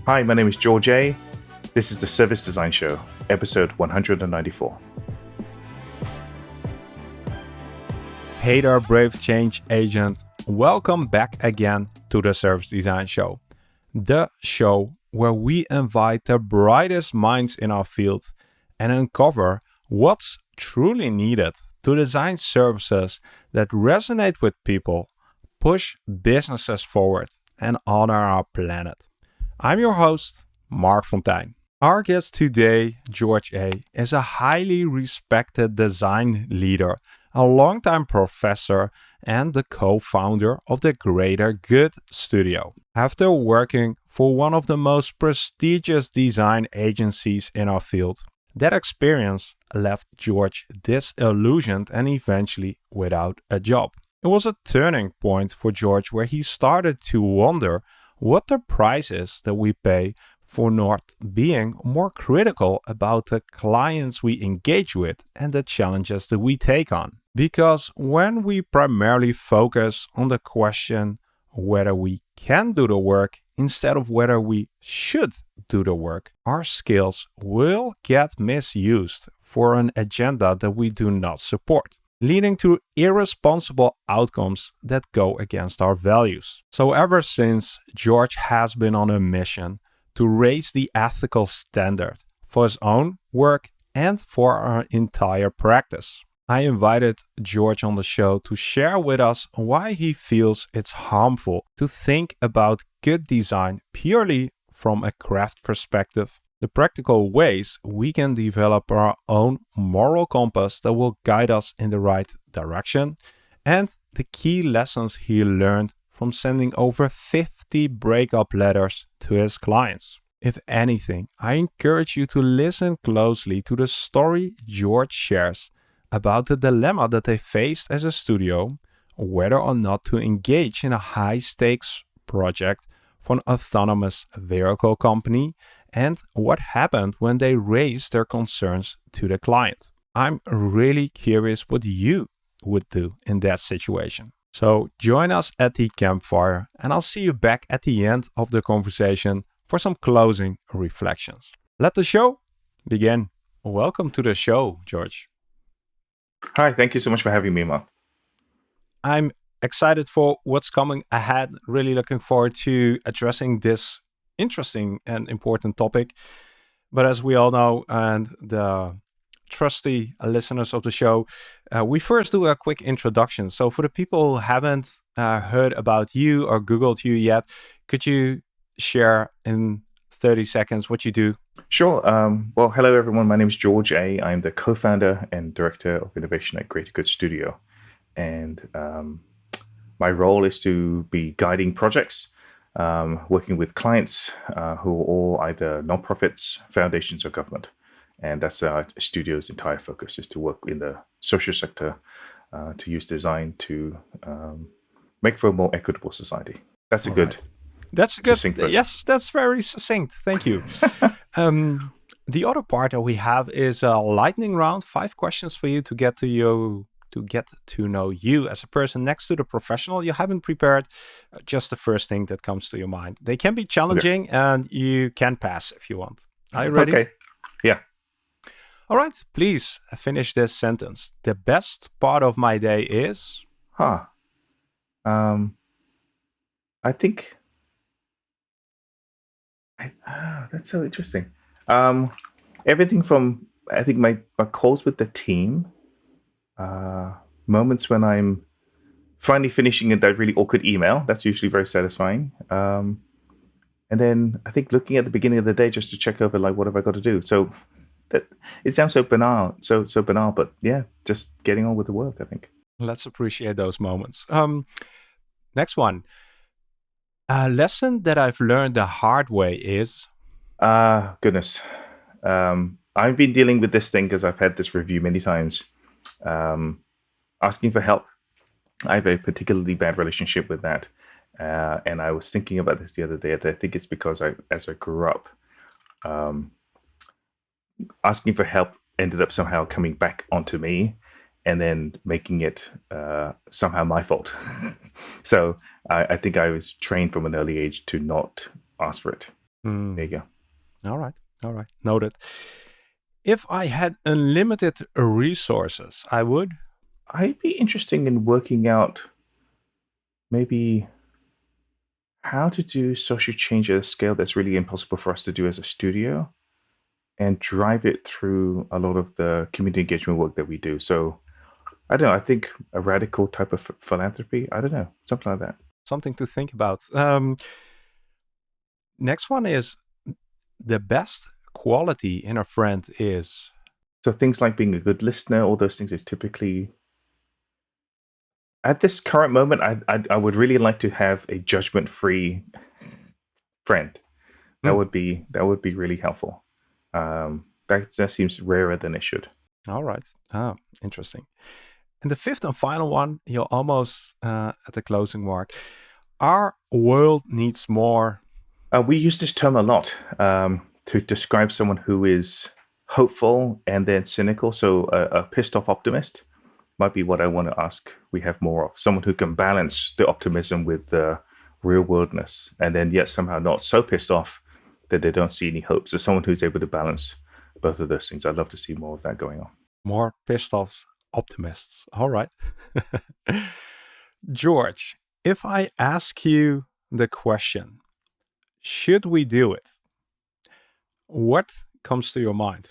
Hi, my name is George A. This is the Service Design Show, episode 194. Hey there, brave change agent. Welcome back again to the Service Design Show, the show where we invite the brightest minds in our field and uncover what's truly needed to design services that resonate with people, push businesses forward, and honor our planet. I'm your host, Mark Fontijn. Our guest today, George A., is a highly respected design leader, a longtime professor, and the co-founder of the Greater Good Studio. After working for one of the most prestigious design agencies in our field, that experience left George disillusioned and eventually without a job. It was a turning point for George where he started to wonder what the price is that we pay for not being more critical about the clients we engage with and the challenges that we take on. Because when we primarily focus on the question whether we can do the work instead of whether we should do the work, our skills will get misused for an agenda that we do not support, leading to irresponsible outcomes that go against our values. So ever since, George has been on a mission to raise the ethical standard for his own work and for our entire practice. I invited George on the show to share with us why he feels it's harmful to think about good design purely from a craft perspective, the practical ways we can develop our own moral compass that will guide us in the right direction, and the key lessons he learned from sending over 50 breakup letters to his clients. If anything, I encourage you to listen closely to the story George shares about the dilemma that they faced as a studio, whether or not to engage in a high-stakes project for an autonomous vehicle company, and what happened when they raised their concerns to the client. I'm really curious what you would do in that situation. So join us at the campfire, and I'll see you back at the end of the conversation for some closing reflections. Let the show begin. Welcome to the show, George. Hi, thank you so much for having me, Mark. I'm excited for what's coming ahead. Really looking forward to addressing this interesting and important topic. But as we all know, and the trusty listeners of the show, we first do a quick introduction. So for the people who haven't heard about you or Googled you yet, could you share in 30 seconds what you do? Sure. Well, hello, everyone. My name is George A. I'm the co-founder and director of innovation at Greater Good Studio. And my role is to be guiding projects, working with clients who are all either nonprofits, foundations, or government. And that's our studio's entire focus, is to work in the social sector, to use design to make for a more equitable society. That's a good... That's good. Version. Yes, that's very succinct. Thank you. The other part that we have is a lightning round. 5 questions for you to get to know you as a person next to the professional. You haven't prepared just the first thing that comes to your mind. They can be challenging, and you can pass if you want. Are you ready? Okay. Yeah. All right. Please finish this sentence. The best part of my day is... I think... that's so interesting. Everything from, I think, my calls with the team, moments when I'm finally finishing that really awkward email. That's usually very satisfying. And then I think looking at the beginning of the day just to check over, like, what have I got to do? So that it sounds so banal, so banal, but yeah, just getting on with the work, I think. Let's appreciate those moments. Next one. A lesson that I've learned the hard way is... Goodness. I've been dealing with this thing because I've had this review many times. Asking for help. I have a particularly bad relationship with that. And I was thinking about this the other day. I think it's because as I grew up, asking for help ended up somehow coming back onto me and then making it somehow my fault. So I think I was trained from an early age to not ask for it. There you Mm. go. All right. All right. Noted. If I had unlimited resources, I would. I'd be interested in working out maybe how to do social change at a scale that's really impossible for us to do as a studio and drive it through a lot of the community engagement work that we do. So I don't know. I think a radical type of philanthropy. I don't know, something like that. Something to think about. Next one is the best quality in a friend is. So things like being a good listener, all those things are typically at this current moment. I would really like to have a judgment free friend. Hmm. That would be really helpful. That seems rarer than it should. All right. Ah, interesting. And the fifth and final one, you're almost at the closing mark. Our world needs more. We use this term a lot to describe someone who is hopeful and then cynical. So a pissed off optimist might be what I want to ask we have more of. Someone who can balance the optimism with the real worldness and then yet somehow not so pissed off that they don't see any hope. So someone who's able to balance both of those things. I'd love to see more of that going on. More pissed off optimists. All right. George, if I ask you the question, should we do it? What comes to your mind?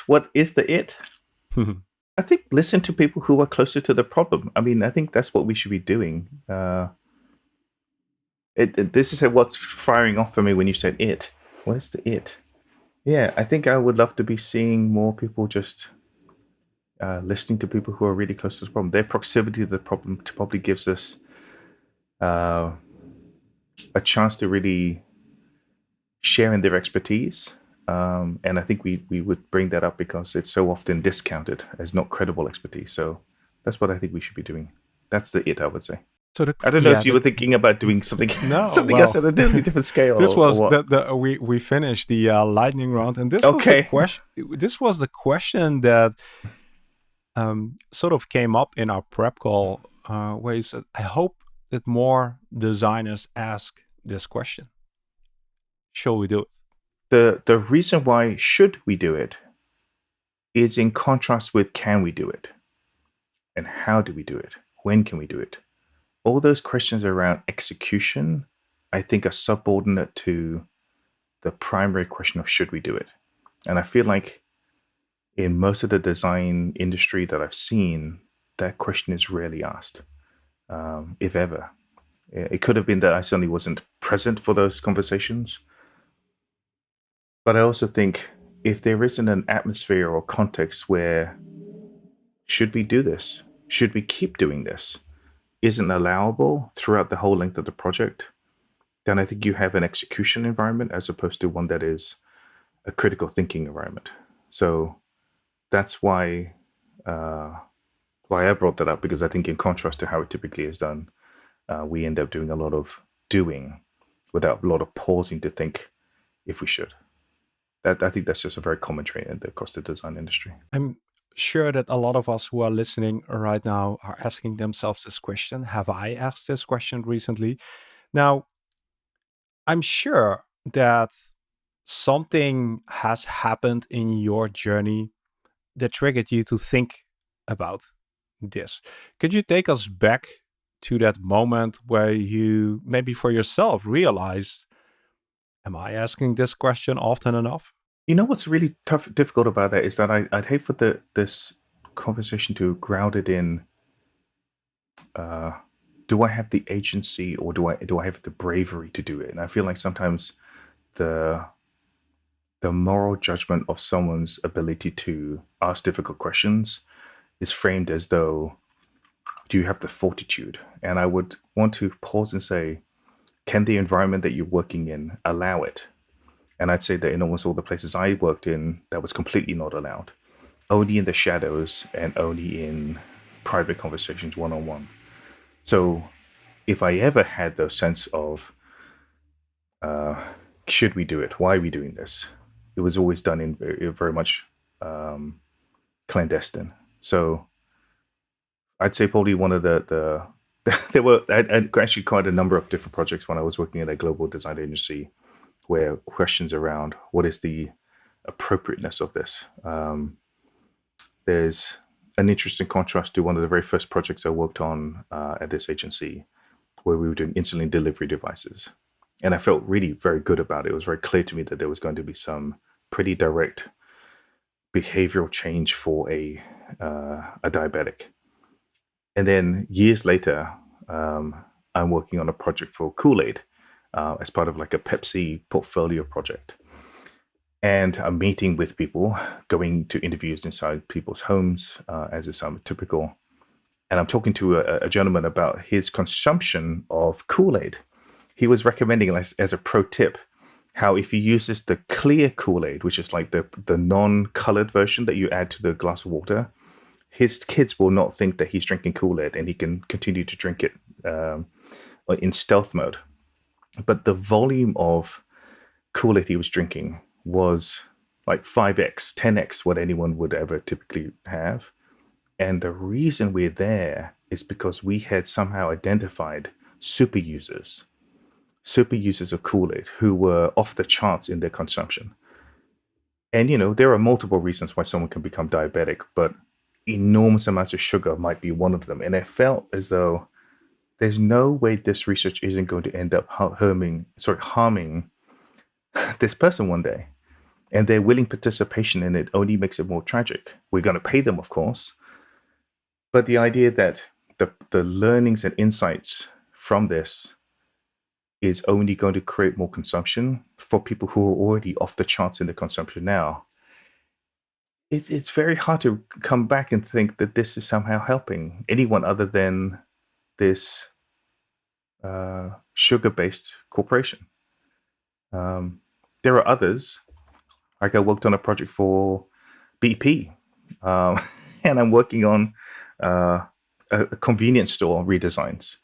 What is the it? I think listen to people who are closer to the problem. I mean, I think that's what we should be doing. This is what's firing off for me when you said it. What is the it? Yeah, I think I would love to be seeing more people just listening to people who are really close to the problem. Their proximity to the problem probably gives us uh, a chance to really share in their expertise. And I think we would bring that up because it's so often discounted as not credible expertise. So that's what I think we should be doing. That's the it, I would say. So I don't know if you were thinking about doing something no, something else well, at a totally different scale this or was what. we finished the lightning round, and this was the Okay. question. This was the question that sort of came up in our prep call, where he said, "I hope that more designers ask this question. Shall we do it?" The reason why should we do it is in contrast with can we do it and how do we do it? When can we do it? All those questions around execution, I think, are subordinate to the primary question of should we do it. And I feel like in most of the design industry that I've seen, that question is rarely asked, if ever. It could have been that I certainly wasn't present for those conversations. But I also think if there isn't an atmosphere or context where should we do this? Should we keep doing this? Isn't allowable throughout the whole length of the project, then I think you have an execution environment as opposed to one that is a critical thinking environment. So that's why I brought that up, because I think in contrast to how it typically is done, we end up doing a lot of doing without a lot of pausing to think if we should. That I think that's just a very common trait across the design industry. I'm sure that a lot of us who are listening right now are asking themselves this question. Have I asked this question recently? Now, I'm sure that something has happened in your journey that triggered you to think about this. Could you take us back to that moment where you maybe for yourself realized, am I asking this question often enough? You know what's really difficult about that is that I'd hate for this conversation to ground it in uh, do I have the agency or do I have the bravery to do it? And I feel like sometimes the the moral judgment of someone's ability to ask difficult questions is framed as though do you have the fortitude? And I would want to pause and say, can the environment that you're working in allow it? And I'd say that in almost all the places I worked in, that was completely not allowed. Only in the shadows and only in private conversations one on one. So if I ever had the sense of uh, should we do it? Why are we doing this? It was always done in very much clandestine. So I'd say probably one of the there were actually quite a number of different projects when I was working at a global design agency where questions around what is the appropriateness of this. There's an interesting contrast to one of the very first projects I worked on at this agency, where we were doing insulin delivery devices. And I felt really very good about it. It was very clear to me that there was going to be some pretty direct behavioral change for a diabetic. And then years later, I'm working on a project for Kool-Aid as part of like a Pepsi portfolio project. And I'm meeting with people, going to interviews inside people's homes, as is typical. And I'm talking to a gentleman about his consumption of Kool-Aid. He was recommending, as a pro tip, how if he uses the clear Kool-Aid, which is like the non-colored version that you add to the glass of water, his kids will not think that he's drinking Kool-Aid, and he can continue to drink it in stealth mode. But the volume of Kool-Aid he was drinking was like 5x, 10x what anyone would ever typically have. And the reason we're there is because we had somehow identified super users of Kool-Aid who were off the charts in their consumption. And, there are multiple reasons why someone can become diabetic, but enormous amounts of sugar might be one of them. And it felt as though there's no way this research isn't going to end up harming this person one day. And their willing participation in it only makes it more tragic. We're going to pay them, of course. But the idea that the learnings and insights from this is only going to create more consumption for people who are already off the charts in the consumption now, it's very hard to come back and think that this is somehow helping anyone other than this sugar-based corporation. There are others. Like I worked on a project for BP, and I'm working on a convenience store redesigns.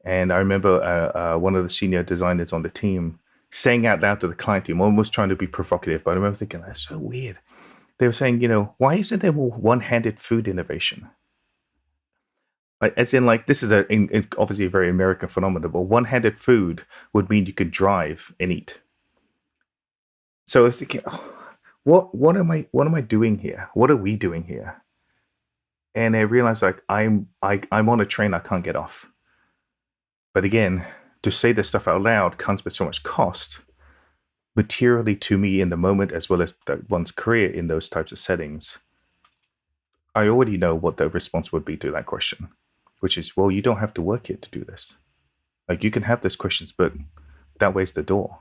And I remember one of the senior designers on the team saying out loud to the client team, almost trying to be provocative, but I remember thinking, that's so weird. They were saying, why isn't there more one-handed food innovation? Like, as in, like, this is obviously a very American phenomenon, but one-handed food would mean you could drive and eat. So I was thinking, what am I doing here? What are we doing here? And I realized, like, I'm on a train I can't get off. But again, to say this stuff out loud comes with so much cost, materially to me in the moment, as well as one's career in those types of settings. I already know what the response would be to that question, which is, well, you don't have to work here to do this. Like, you can have those questions, but that way's the door.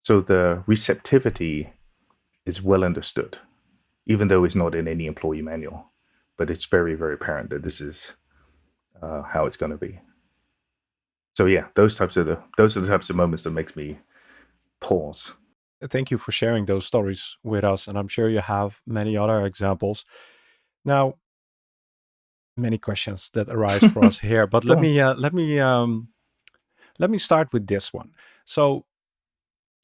So the receptivity is well understood, even though it's not in any employee manual. But it's very, very apparent that this is how it's going to be. So yeah, those are the types of moments that makes me pause. Thank you for sharing those stories with us, and I'm sure you have many other examples. Now, many questions that arise for us here, but let me start with this one. So,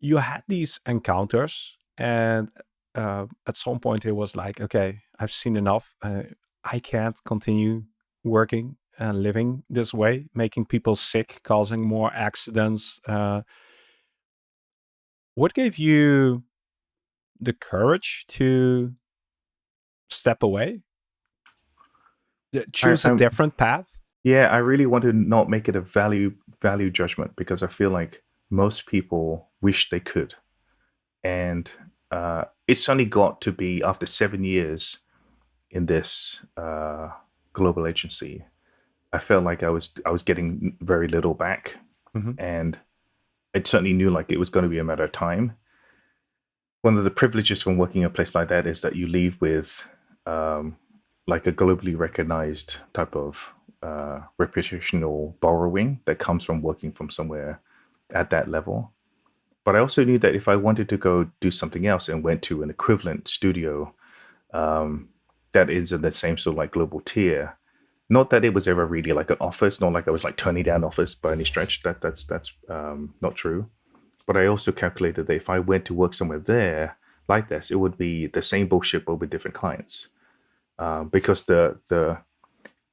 you had these encounters, and at some point it was like, okay, I've seen enough. I can't continue working and living this way, making people sick, causing more accidents. What gave you the courage to step away, choose a I'm different path? Yeah, I really want to not make it a value judgment, because I feel like most people wish they could. And it's only got to be after 7 years in this global agency. I felt like I was getting very little back, Mhm. and I certainly knew like it was going to be a matter of time. One of the privileges from working in a place like that is that you leave with um, like a globally recognized type of reputational borrowing that comes from working from somewhere at that level. But I also knew that if I wanted to go do something else and went to an equivalent studio um, that is in the same sort of like global tier, not that it was ever really like an office, not like I was like turning down offers by any stretch. That's not true. But I also calculated that if I went to work somewhere there like this, it would be the same bullshit but with different clients, because the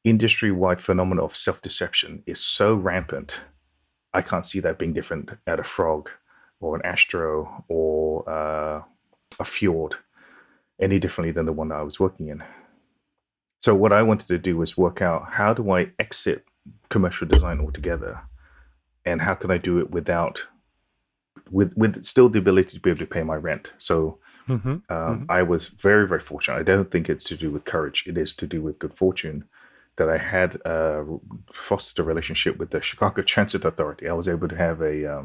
industry-wide phenomenon of self-deception is so rampant. I can't see that being different at a frog or an astro or a fjord any differently than the one that I was working in. So what I wanted to do was work out, how do I exit commercial design altogether, and how can I do it without with still the ability to be able to pay my rent. So Mm-hmm. Mm-hmm. I was very, very fortunate. I don't think it's to do with courage. It is to do with good fortune that I had fostered a relationship with the Chicago Transit Authority. I was able to have uh,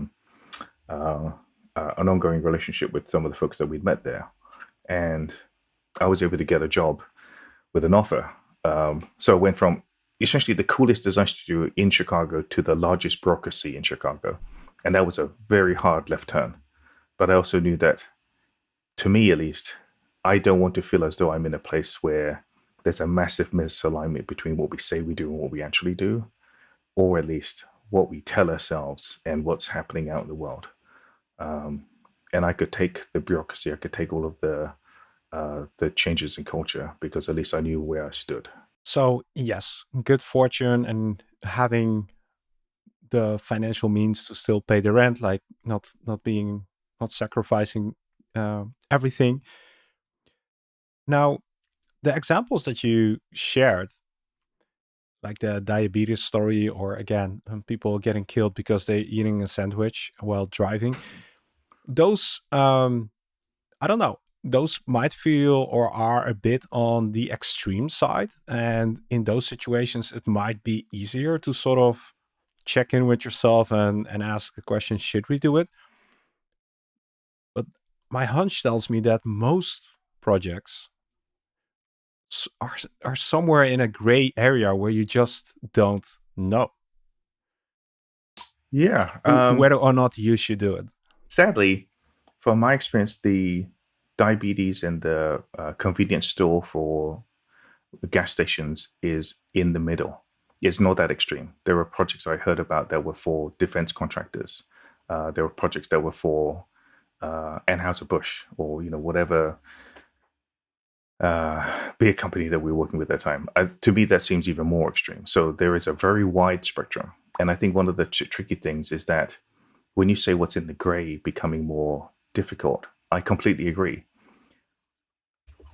an ongoing relationship with some of the folks that we'd met there, and I was able to get a job with an offer. So I went from essentially the coolest design studio in Chicago to the largest bureaucracy in Chicago, and that was a very hard left turn. But I also knew that, to me at least, I don't want to feel as though I'm in a place where there's a massive misalignment between what we say we do and what we actually do, or at least what we tell ourselves and what's happening out in the world. Um, and I could take the bureaucracy, I could take all of the changes in culture, because at least I knew where I stood. So yes, good fortune and having the financial means to still pay the rent, like not sacrificing everything. Now, the examples that you shared, like the diabetes story, or again, people getting killed because they're eating a sandwich while driving, those I don't know. Those might feel or are a bit on the extreme side. And in those situations, it might be easier to sort of check in with yourself and ask the question, should we do it? But my hunch tells me that most projects are somewhere in a gray area where you just don't know Yeah. whether or not you should do it. Sadly, from my experience, the diabetes and the convenience store for gas stations is in the middle. It's not that extreme. There were projects I heard about that were for defense contractors. There were projects that were for Anheuser-Busch, or whatever beer company that we were working with at that time. To me, that seems even more extreme. So there is a very wide spectrum. And I think one of the tricky things is that when you say what's in the gray becoming more difficult, I completely agree.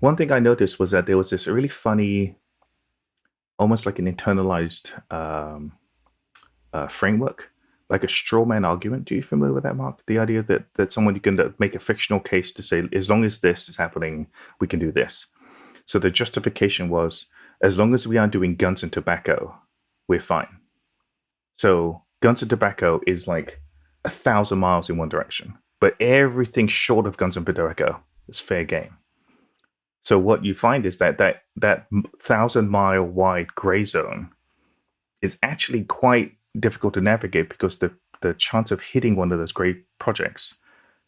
One thing I noticed was that there was this really funny, almost like an internalized framework, like a straw man argument. Do you familiar with that, Mark? The idea that someone, you can make a fictional case to say, as long as this is happening, we can do this. So the justification was, as long as we aren't doing guns and tobacco, we're fine. So guns and tobacco is like 1,000 miles in one direction, but everything short of guns and tobacco is fair game. So what you find is that 1,000 mile wide gray zone is actually quite difficult to navigate, because the chance of hitting one of those great projects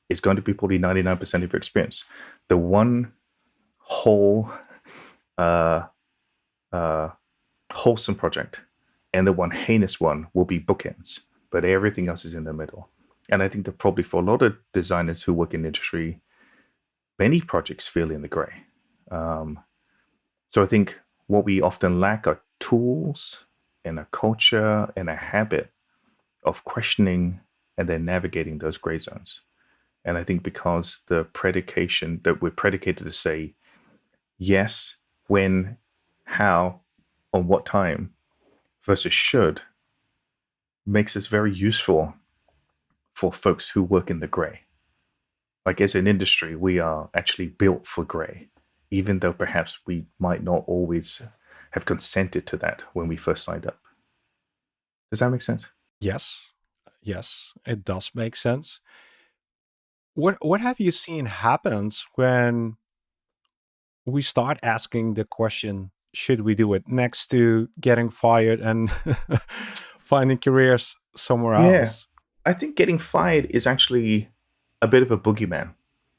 is going to be probably 99% of your experience. The one whole uh, uh, wholesome project and the one heinous one will be bookends, but everything else is in the middle. And I think that probably for a lot of designers who work in the industry, many projects feel in the gray. Um, so I think what we often lack are tools and a culture and a habit of questioning and then navigating those gray zones. And I think because the predication that we're predicated to say yes, when, how, on what time versus should, makes us very useful for folks who work in the gray. Like, as an industry, we are actually built for gray, even though perhaps we might not always have consented to that when we first signed up. Does that make sense? Yes, yes, it does make sense. What have you seen happens when we start asking the question, should we do it, next to getting fired and finding careers somewhere Yeah. else? I think getting fired is actually a bit of a boogeyman.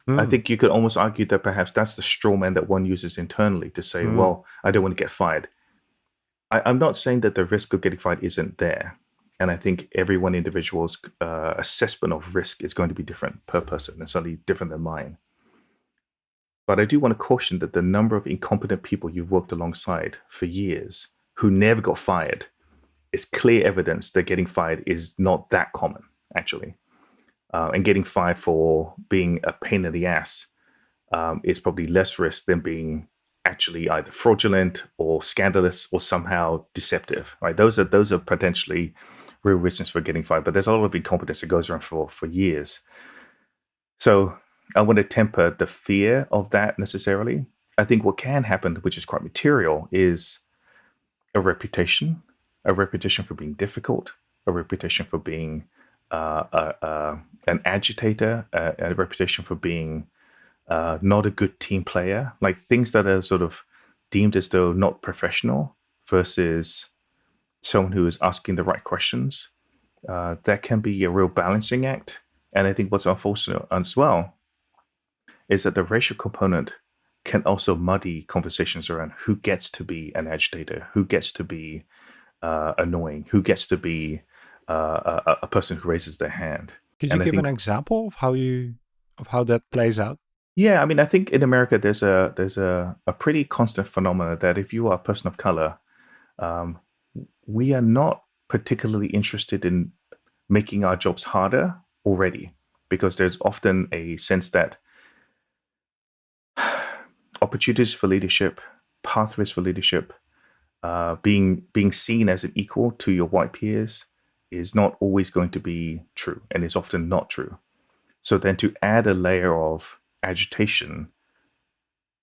I Mm, think you could almost argue that perhaps that's the straw man that one uses internally to say, mm, well, I don't want to get fired. I'm not saying that the risk of getting fired isn't there. And I think every one individual's assessment of risk is going to be different per person, and certainly different than mine. But I do want to caution that the number of incompetent people you've worked alongside for years who never got fired, it's clear evidence that getting fired is not that common, actually. And getting fired for being a pain in the ass is probably less risk than being actually either fraudulent or scandalous or somehow deceptive. Right? Those are potentially real reasons for getting fired. But there's a lot of incompetence that goes around for years. So I want to temper the fear of that necessarily. I think what can happen, which is quite material, is a reputation, for being difficult, a reputation for being an agitator, a reputation for being not a good team player, like things that are sort of deemed as though not professional versus someone who is asking the right questions. That can be a real balancing act. And I think what's unfortunate as well is that the racial component can also muddy conversations around who gets to be an agitator, who gets to be annoying, who gets to be a person who raises their hand. Could you And I give an think, example of how that plays out? yeah, I mean, I think in America there's a pretty constant phenomenon that if you are a person of color, um, we are not particularly interested in making our jobs harder already, because there's often a sense that opportunities for leadership, pathways for leadership, being seen as an equal to your white peers is not always going to be true, and is often not true. So then to add a layer of agitation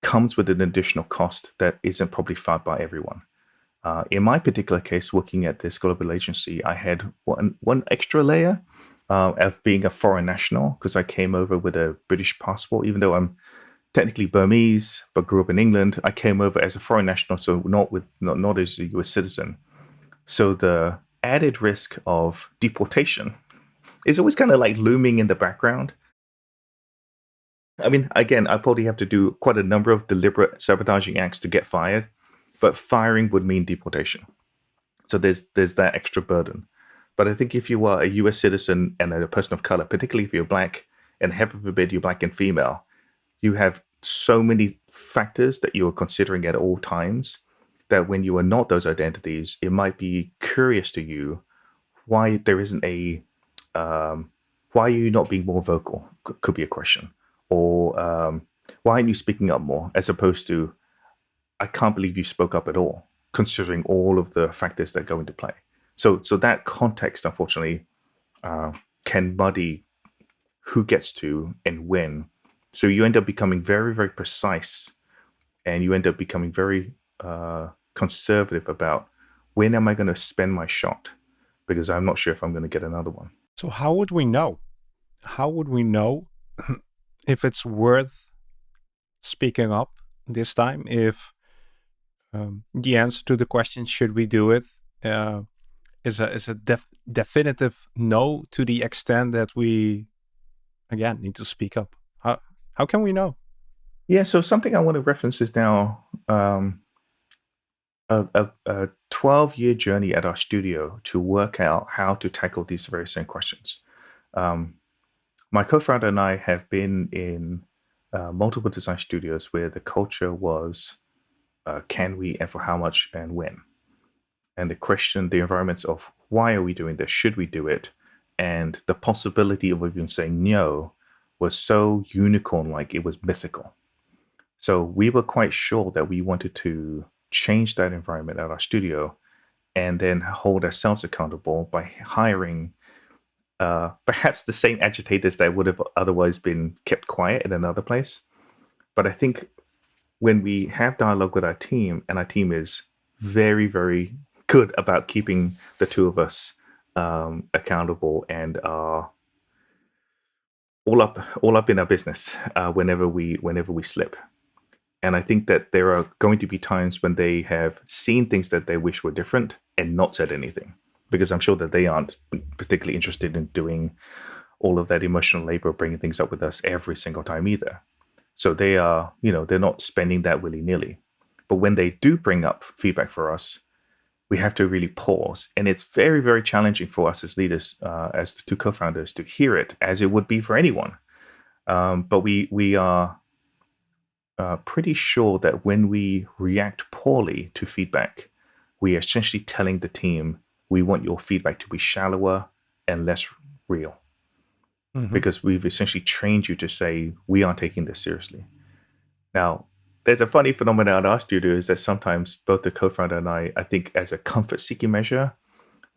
comes with an additional cost that isn't probably felt by everyone. In my particular case, working at this global agency, I had one extra layer of being a foreign national, because I came over with a British passport, even though I'm technically Burmese, but grew up in England. I came over as a foreign national, so not as a US citizen. So the added risk of deportation is always kind of like looming in the background. I mean, again, I probably have to do quite a number of deliberate sabotaging acts to get fired, but firing would mean deportation. So there's that extra burden. But I think if you are a US citizen and a person of color, particularly if you're black, and heaven forbid you're black and female, you have so many factors that you are considering at all times that when you are not those identities, it might be curious to you why there isn't a why are you not being more vocal? Could be a question. Or why aren't you speaking up more, as opposed to, I can't believe you spoke up at all, considering all of the factors that go into play. So that context, unfortunately, can muddy who gets to and when. So you end up becoming very, very precise, and you end up becoming very conservative about when am I going to spend my shot, because I'm not sure if I'm going to get another one. So how would we know? How would we know if it's worth speaking up this time? If the answer to the question, should we do it, is a definitive no, to the extent that we again need to speak up? How can we know? Yeah, so something I want to reference is now a 12-year journey at our studio to work out how to tackle these very same questions. Um, my co-founder and I have been in multiple design studios where the culture was can we, and for how much, and when. And the environments of why are we doing this? Should we do it? And the possibility of even saying no was so unicorn-like, it was mythical. So we were quite sure that we wanted to change that environment at our studio, and then hold ourselves accountable by hiring perhaps the same agitators that would have otherwise been kept quiet in another place. But I think when we have dialogue with our team, and our team is very, very good about keeping the two of us accountable, and are all up in our business whenever we slip. And I think that there are going to be times when they have seen things that they wish were different and not said anything, because I'm sure that they aren't particularly interested in doing all of that emotional labor of bringing things up with us every single time either. So they are, they're not spending that willy nilly. But when they do bring up feedback for us, we have to really pause. And it's very, very challenging for us as leaders, as the two co-founders, to hear it, as it would be for anyone. But we are pretty sure that when we react poorly to feedback, we are essentially telling the team, we want your feedback to be shallower and less real, Hmm. because we've essentially trained you to say, we aren't taking this seriously. Now, there's a funny phenomenon at our studio is that sometimes both the co-founder and I think as a comfort seeking measure,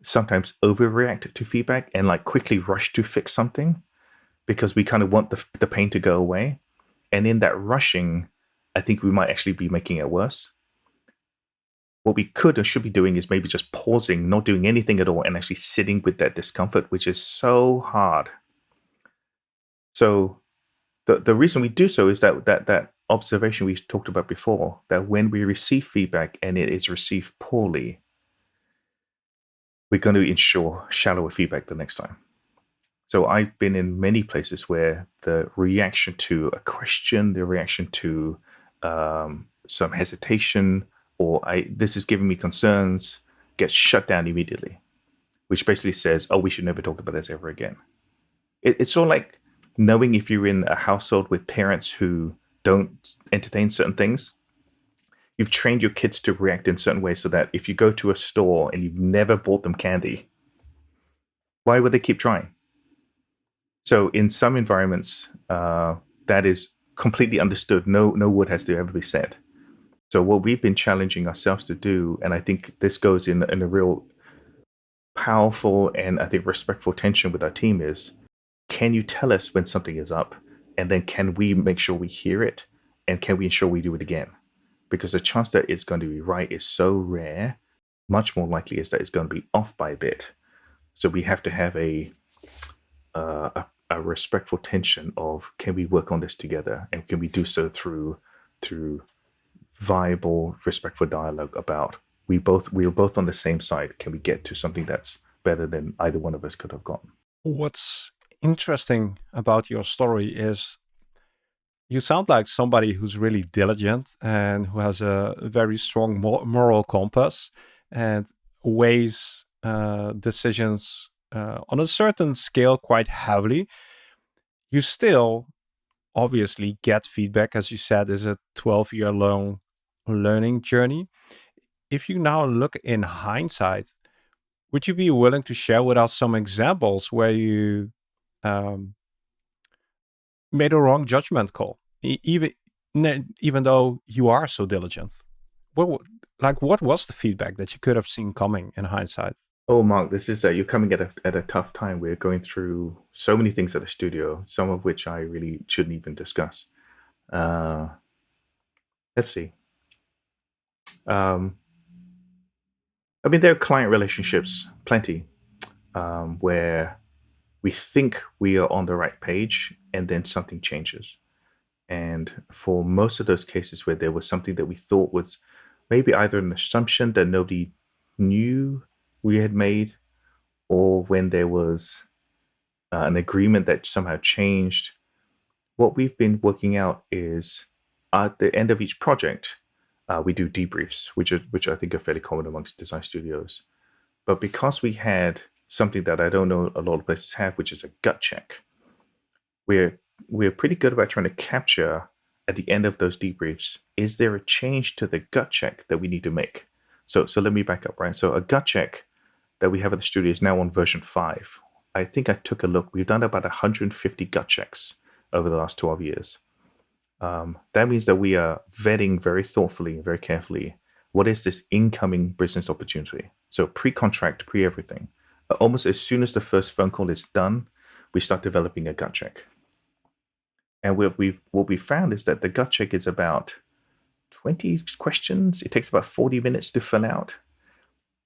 sometimes overreact to feedback and like quickly rush to fix something because we kind of want the pain to go away. And in that rushing, I think we might actually be making it worse. What we could or should be doing is maybe just pausing, not doing anything at all, and actually sitting with that discomfort, which is so hard. So the reason we do so is that observation we talked about before, that when we receive feedback and it is received poorly, we're going to ensure shallower feedback the next time. So I've been in many places where the reaction to a question, the reaction to some hesitation, or this is giving me concerns, gets shut down immediately, which basically says, "Oh, we should never talk about this ever again." It's sort of like knowing if you're in a household with parents who don't entertain certain things. You've trained your kids to react in certain ways so that if you go to a store and you've never bought them candy, why would they keep trying? So in some environments, that is completely understood. No word has to ever be said. So what we've been challenging ourselves to do, and I think this goes in a real powerful and I think respectful tension with our team is, can you tell us when something is up? And then can we make sure we hear it? And can we ensure we do it again? Because the chance that it's going to be right is so rare, much more likely is that it's going to be off by a bit. So we have to have a respectful tension of, can we work on this together, and can we do so through viable, respectful dialogue about we are both on the same side. Can we get to something that's better than either one of us could have gotten? What's interesting about your story is you sound like somebody who's really diligent and who has a very strong moral compass and weighs decisions on a certain scale quite heavily. You still obviously get feedback, as you said, is a 12-year long learning journey. If you now look in hindsight, would you be willing to share with us some examples where you um, made a wrong judgment call, even though you are so diligent? What was the feedback that you could have seen coming in hindsight? Oh, Mark, this is you're coming at a tough time. We're going through so many things at the studio, some of which I really shouldn't even discuss. Uh, let's see. Um, I mean, there are client relationships, plenty, where we think we are on the right page, and then something changes. And for most of those cases where there was something that we thought was maybe either an assumption that nobody knew we had made, or when there was an agreement that somehow changed, what we've been working out is at the end of each project, we do debriefs, which I think are fairly common amongst design studios. But because we had something that I don't know a lot of places have, which is a gut check, we're we're pretty good about trying to capture at the end of those debriefs, is there a change to the gut check that we need to make? So let me back up, right? So a gut check that we have at the studio is now on version 5. I think I took a look. We've done about 150 gut checks over the last 12 years. That means that we are vetting very thoughtfully and very carefully what is this incoming business opportunity. So pre-contract, pre-everything. Almost as soon as the first phone call is done, we start developing a gut check. And what we found is that the gut check is about 20 questions. It takes about 40 minutes to fill out.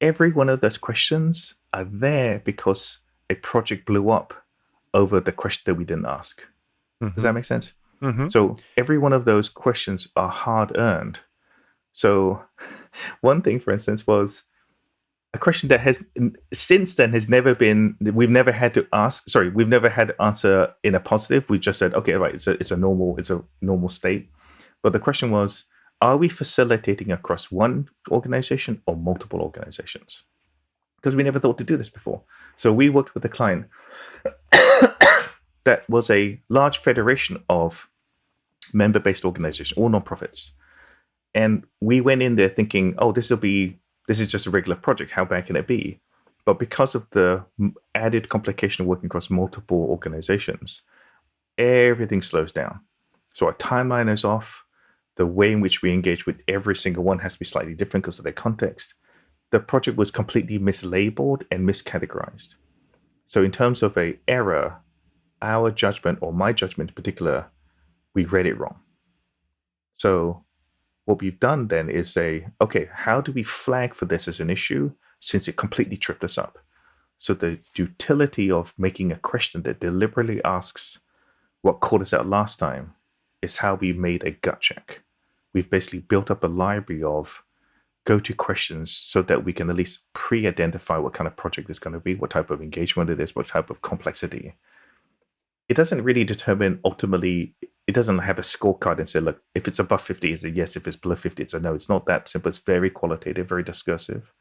Every one of those questions are there because a project blew up over the question that we didn't ask. Does Mm-hmm. that make sense? Mm-hmm. So every one of those questions are hard earned. So one thing, for instance, was a question that has since then has never been, we've never had to ask, sorry, we've never had to answer in a positive. We just said, okay, right, it's a normal state. But the question was, are we facilitating across one organization or multiple organizations? Because we never thought to do this before. So we worked with a client that was a large federation of member-based organizations, all nonprofits. And we went in there thinking, oh, this will be this is just a regular project. How bad can it be? But because of the added complication of working across multiple organizations, everything slows down. So our timeline is off. The way in which we engage with every single one has to be slightly different because of their context. The project was completely mislabeled and miscategorized. So in terms of a error, our judgment, or my judgment in particular, we read it wrong. So what we've done then is say, okay, how do we flag for this as an issue since it completely tripped us up? So the utility of making a question that deliberately asks what caught us out last time is how we made a gut check. We've basically built up a library of go-to questions so that we can at least pre-identify what kind of project it's going to be, what type of engagement it is, what type of complexity. It doesn't really determine ultimately, it doesn't have a scorecard and say, look, if it's above 50, it's a yes. If it's below 50, it's a no. It's not that simple. It's very qualitative, very discursive.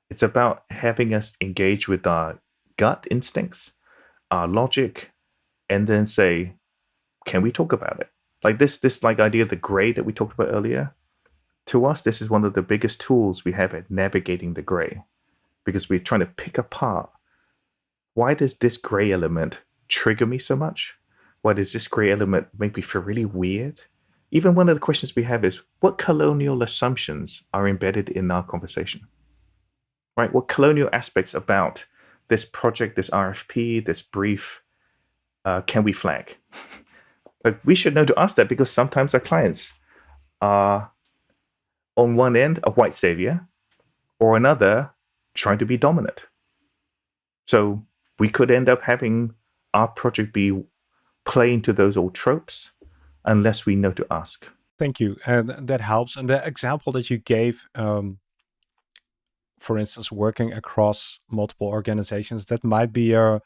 It's about having us engage with our gut instincts, our logic, and then say, can we talk about it? Like this like idea of the gray that we talked about earlier. To us, this is one of the biggest tools we have at navigating the gray, because we're trying to pick apart, why does this gray element trigger me so much? Why does this gray element make me feel really weird? Even one of the questions we have is, what colonial assumptions are embedded in our conversation? Right? What colonial aspects about this project, this RFP, this brief, can we flag? Like, we should know to ask that, because sometimes our clients are, on one end, a white savior, or another, trying to be dominant. So we could end up having our project be playing to those old tropes unless we know to ask. Thank you. And that helps. And the example that you gave, for instance, working across multiple organizations, that might be a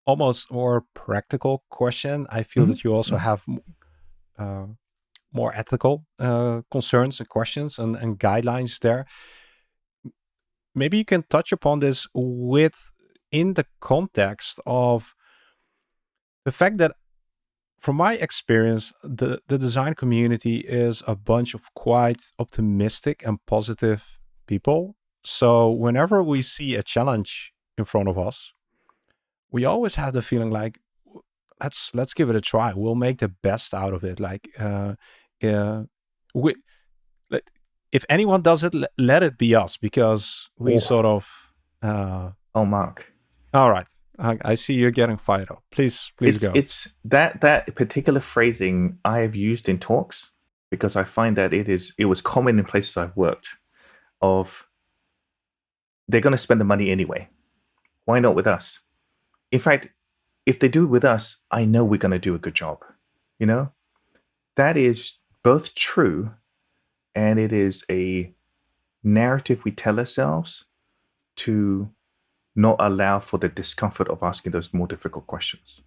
almost more practical question. I feel Mm-hmm. that you also have uh, more ethical concerns and questions and guidelines there. Maybe you can touch upon this in the context of the fact that, from my experience, the design community is a bunch of quite optimistic and positive people. So whenever we see a challenge in front of us, we always have the feeling like, let's give it a try. We'll make the best out of it. Like, uh, we let, if anyone does it, let it be us, because we Oh, sort of. Uh, oh, Mark, all right, I see you're getting fired up. Please it's go. it's that particular phrasing I have used in talks, because I find that it was common in places I've worked. Of, they're going to spend the money anyway. Why not with us? In fact, if they do it with us, I know we're going to do a good job. You know, that is both true, and it is a narrative we tell ourselves to not allow for the discomfort of asking those more difficult questions.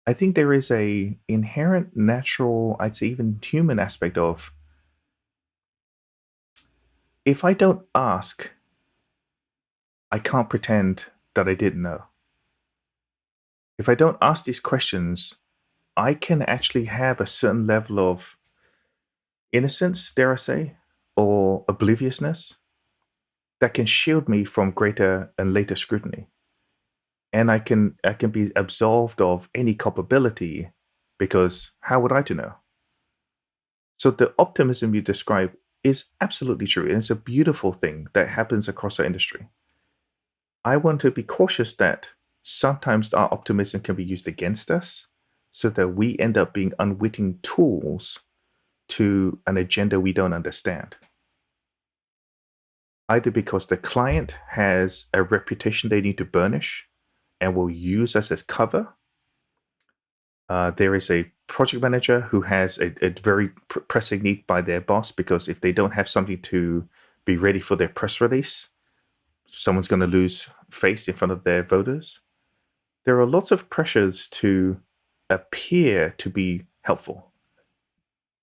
I think there is a inherent natural, I'd say even human aspect of, if I don't ask, I can't pretend that I didn't know. If I don't ask these questions, I can actually have a certain level of innocence, dare I say, or obliviousness that can shield me from greater and later scrutiny. And I can be absolved of any culpability, because how would I to know? So the optimism you describe is absolutely true, and it's a beautiful thing that happens across our industry. I want to be cautious that sometimes our optimism can be used against us, so that we end up being unwitting tools to an agenda we don't understand. Either because the client has a reputation they need to burnish and will use us as cover. There is a project manager who has a very pressing need by their boss, because if they don't have something to be ready for their press release, someone's going to lose face in front of their voters. There are lots of pressures to appear to be helpful.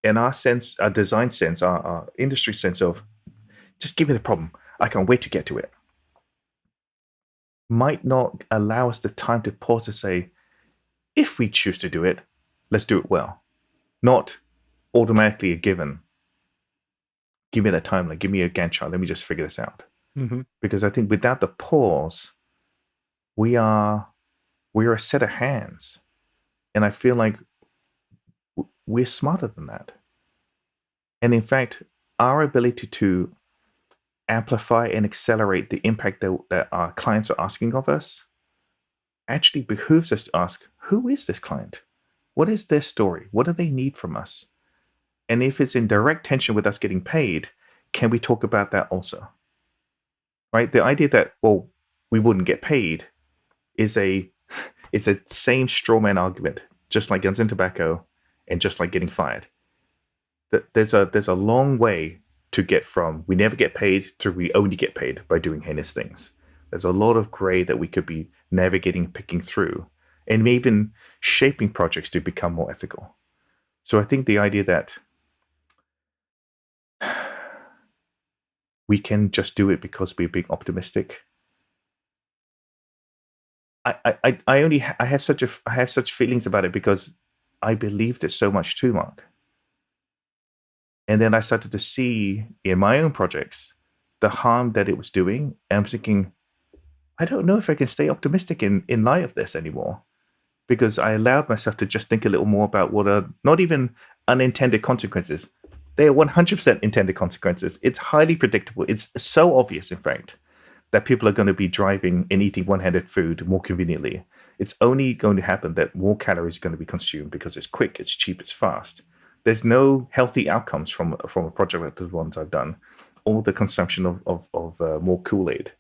In our sense, our design sense, our industry sense of, just give me the problem, I can't wait to get to it, might not allow us the time to pause to say, if we choose to do it, let's do it well. Not automatically a given. give me that timeline, give me a Gantt chart, let me just figure this out. Mm-hmm. Because I think without the pause, we are a set of hands, and I feel like we're smarter than that. And in fact, our ability to amplify and accelerate the impact that our clients are asking of us actually behooves us to ask, who is this client? What is their story? What do they need from us? And if it's in direct tension with us getting paid, can we talk about that also? Right? The idea that, well, we wouldn't get paid is it's a same straw man argument, just like guns and tobacco and just like getting fired. There's a long way to get from we never get paid to we only get paid by doing heinous things. There's a lot of gray that we could be navigating, picking through, and even shaping projects to become more ethical. So I think the idea that we can just do it because we're being optimistic. I have such feelings about it because I believed it so much too, Mark. And then I started to see in my own projects the harm that it was doing. And I'm thinking, I don't know if I can stay optimistic in light of this anymore, because I allowed myself to just think a little more about what are not even unintended consequences. They are 100% intended consequences. It's highly predictable. It's so obvious, in fact, that people are going to be driving and eating one-handed food more conveniently. It's only going to happen that more calories are going to be consumed because it's quick, it's cheap, it's fast. There's no healthy outcomes from a project like the ones I've done, or the consumption of more Kool-Aid.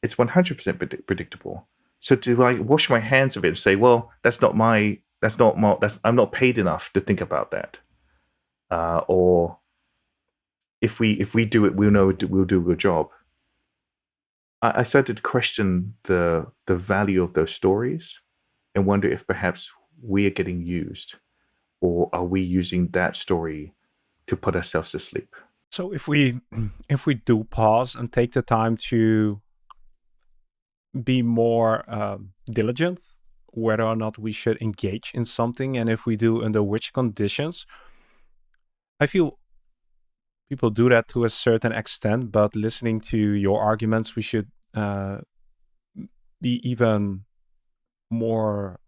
It's 100% predictable. So do I wash my hands of it and say, well, I'm not paid enough to think about that, or if we do it, we'll know we'll do a good job. I started to question the value of those stories and wonder if perhaps we are getting used, or are we using that story to put ourselves to sleep? So if we do pause and take the time to be more diligent, whether or not we should engage in something, and if we do, under which conditions, I feel people do that to a certain extent. But listening to your arguments, we should be even more.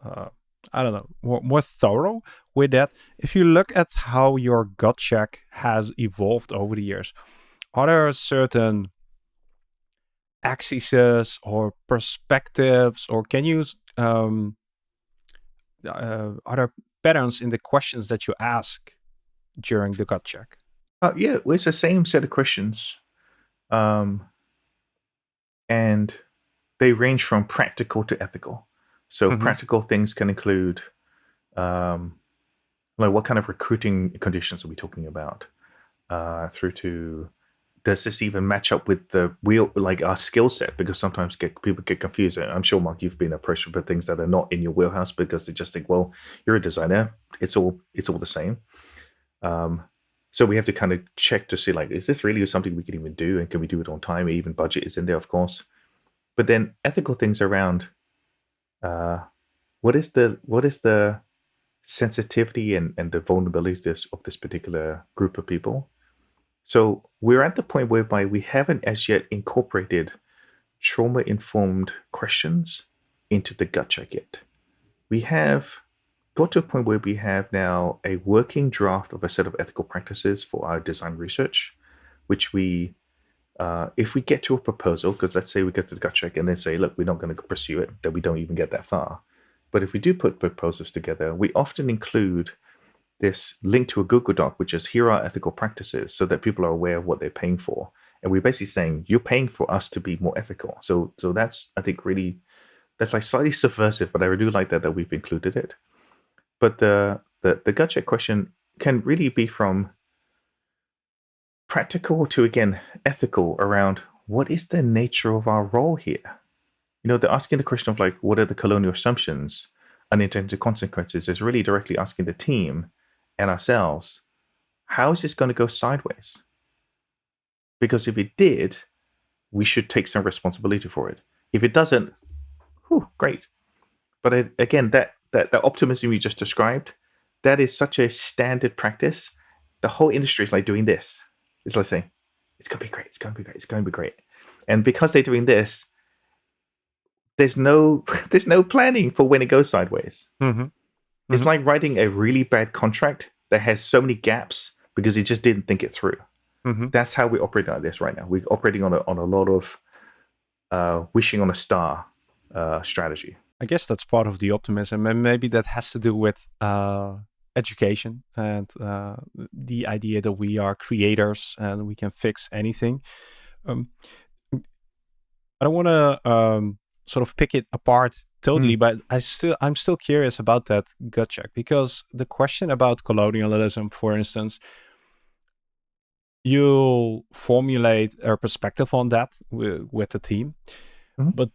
I don't know, more thorough with that. If you look at how your gut check has evolved over the years, are there certain axes or perspectives, or can you are there patterns in the questions that you ask during the gut check? Yeah, well, it's the same set of questions, um, and they range from practical to ethical. So Mm-hmm. practical things can include, um, like, what kind of recruiting conditions are we talking about, through to, does this even match up with the wheel, like our skill set? Because sometimes people get confused. I'm sure, Mark, you've been approached for things that are not in your wheelhouse because they just think, well, you're a designer, it's all the same. Um, so we have to kind of check to see, like, is this really something we can even do, and can we do it on time? Even budget is in there, of course. But then ethical things around, uh, what is the sensitivity and the vulnerability of this particular group of people. So we're at the point whereby we haven't as yet incorporated trauma informed questions into the gut check yet. We have got to a point where we have now a working draft of a set of ethical practices for our design research, which we, if we get to a proposal, because let's say we get to the gut check and then say, look, we're not going to pursue it, that we don't even get that far. But if we do put proposals together, we often include this link to a Google Doc, which is, here are ethical practices, so that people are aware of what they're paying for. And we're basically saying, you're paying for us to be more ethical. So that's, I think, really, that's like slightly subversive, but I do like that we've included it. But the gut check question can really be from practical to, again, ethical, around what is the nature of our role here. They're asking the question of, like, what are the colonial assumptions, unintended consequences, is really directly asking the team and ourselves, how is this going to go sideways? Because if it did, we should take some responsibility for it. If it doesn't, great. But again, that optimism you just described, that is such a standard practice. The whole industry is like doing this. It's like saying, It's gonna be great. It's gonna be great. It's gonna be great. And because they're doing this, there's no there's no planning for when it goes sideways. Mm-hmm. It's Mm-hmm. like writing a really bad contract that has so many gaps because he just didn't think it through. Mm-hmm. That's how we operate on this right now. We're operating on a lot of wishing on a star strategy. I guess that's part of the optimism, and maybe that has to do with education and the idea that we are creators and we can fix anything. Um, I don't want to sort of pick it apart totally, Mm. but I'm still curious about that gut check, because the question about colonialism, for instance, you'll formulate a perspective on that with the team, Mhm. but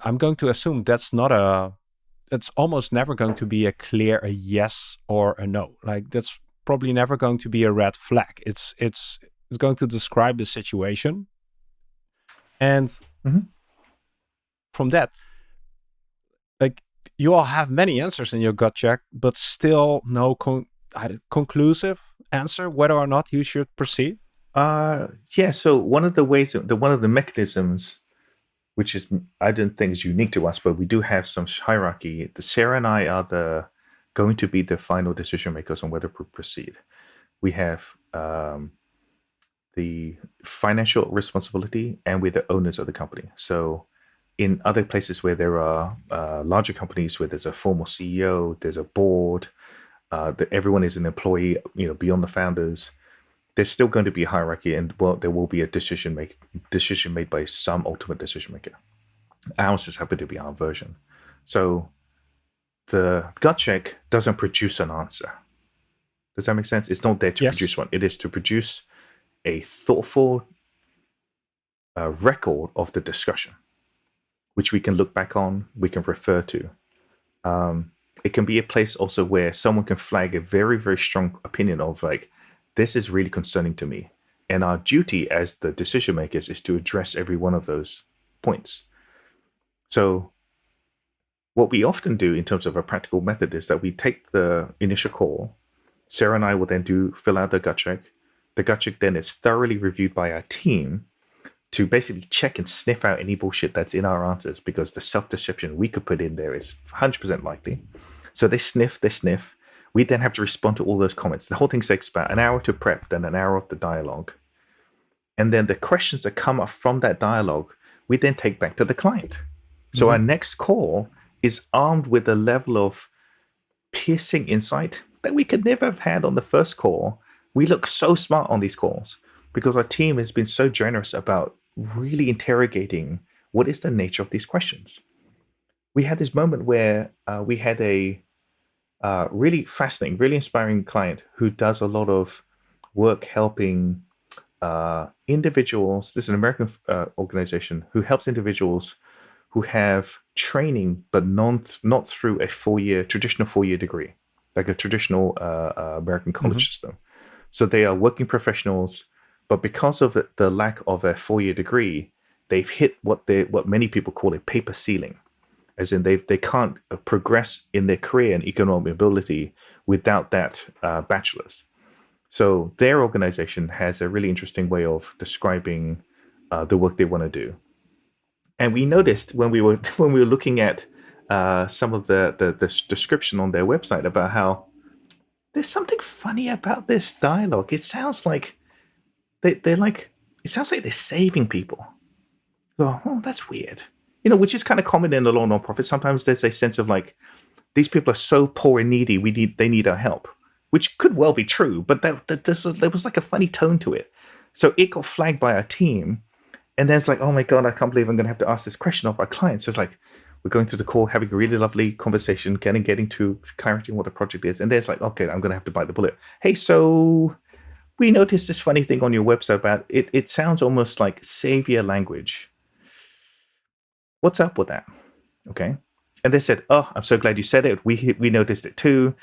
I'm going to assume it's almost never going to be a yes or a no. Like that's probably never going to be a red flag. It's going to describe the situation, and Mhm. from that, like you all have many answers in your gut check, but still no conclusive answer whether or not you should proceed. Yeah. So one of the ways, one of the mechanisms, which is I don't think is unique to us, but we do have some hierarchy. The Sarah and I are the going to be the final decision makers on whether to proceed. We have the financial responsibility, and we're the owners of the company. So in other places where there are larger companies where there's a formal CEO, there's a board, that everyone is an employee, beyond the founders. There's still going to be a hierarchy, and well, there will be a decision made by some ultimate decision maker. Ours just happened to be our version. So the gut check doesn't produce an answer. Does that make sense? It's not there to Yes. produce one. It is to produce a thoughtful record of the discussion, which we can look back on, we can refer to. It can be a place also where someone can flag a very, very strong opinion of like, this is really concerning to me. And our duty as the decision makers is to address every one of those points. So what we often do in terms of a practical method is that we take the initial call. Sarah and I will then fill out the gut check. The gut check then is thoroughly reviewed by our team to basically check and sniff out any bullshit that's in our answers, because the self-deception we could put in there is 100% likely. So they sniff. We then have to respond to all those comments. The whole thing takes about an hour to prep, then an hour of the dialogue. And then the questions that come up from that dialogue, we then take back to the client. So Mm-hmm. our next call is armed with a level of piercing insight that we could never have had on the first call. We look so smart on these calls because our team has been so generous about really interrogating what is the nature of these questions. We had this moment where we had a really fascinating, really inspiring client who does a lot of work helping individuals. This is an American organization who helps individuals who have training, but not through a traditional 4 year degree, like a traditional American Mm-hmm. college system. So they are working professionals, but because of the lack of a 4 year degree, they've hit what many people call a paper ceiling, as in they can't progress in their career and economic mobility without that bachelor's. So their organization has a really interesting way of describing the work they want to do. And we noticed when we were when we were looking at some of the description on their website about how there's something funny about this dialogue. It sounds like they're like it sounds like they're saving people. So, oh, that's weird. Which is kind of common in a lot of nonprofits. Sometimes there's a sense of like, these people are so poor and needy, they need our help, which could well be true, but there was like a funny tone to it. So it got flagged by our team, and then it's like, oh my god, I can't believe I'm going to have to ask this question of our clients. So it's like we're going through the call, having a really lovely conversation, getting to clarity on what the project is, and then it's like, okay, I'm going to have to bite the bullet. Hey, so we noticed this funny thing on your website about it. It sounds almost like savior language. What's up with that? Okay. And they said, oh, I'm so glad you said it. We noticed it too.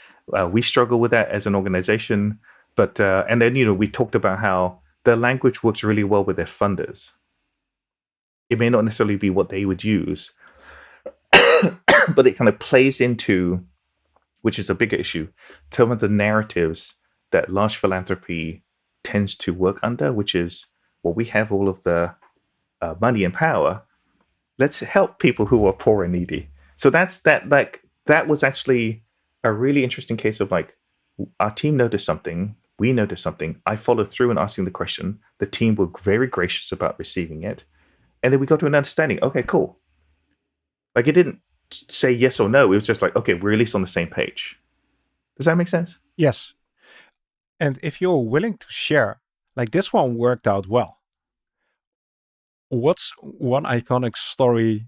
We struggle with that as an organization. But and then we talked about how their language works really well with their funders. It may not necessarily be what they would use, but it kind of plays into, which is a bigger issue, some of the narratives that large philanthropy tends to work under, which is well, we have all of the money and power. Let's help people who are poor and needy. So that's that. Like that was actually a really interesting case of like our team noticed something, we noticed something. I followed through in asking the question. The team were very gracious about receiving it, and then we got to an understanding. Okay, cool. Like it didn't say yes or no. It was just like, okay, we're at least on the same page. Does that make sense? Yes. And if you're willing to share, like this one worked out well. What's one iconic story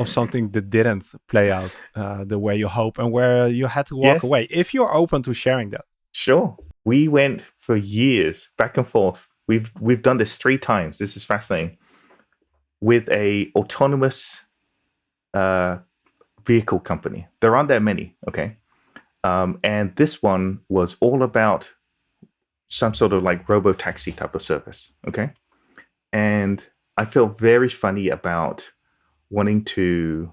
of something that didn't play out the way you hope and where you had to walk Yes, away? If you're open to sharing that. sure. We went for years back and forth. We've done this 3 times. This is fascinating. With a autonomous uh, vehicle company. There aren't that many, okay? And this one was all about some sort of like robo taxi type of service, okay? And I felt very funny about wanting to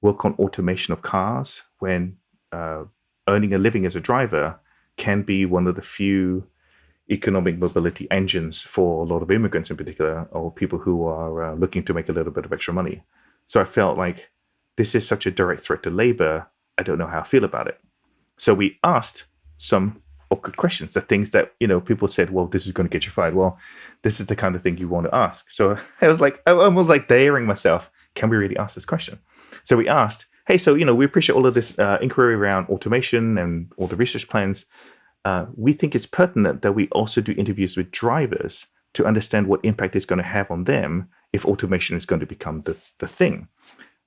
work on automation of cars when earning a living as a driver can be one of the few economic mobility engines for a lot of immigrants in particular, or people who are looking to make a little bit of extra money. So I felt like this is such a direct threat to labor. I don't know how I feel about it. So we asked some awkward questions, the things that, people said, well, this is going to get you fired. Well, this is the kind of thing you want to ask. So I was like, I almost like daring myself. Can we really ask this question? So we asked, hey, so, we appreciate all of this inquiry around automation and all the research plans. We think it's pertinent that we also do interviews with drivers to understand what impact it's going to have on them if automation is going to become the thing.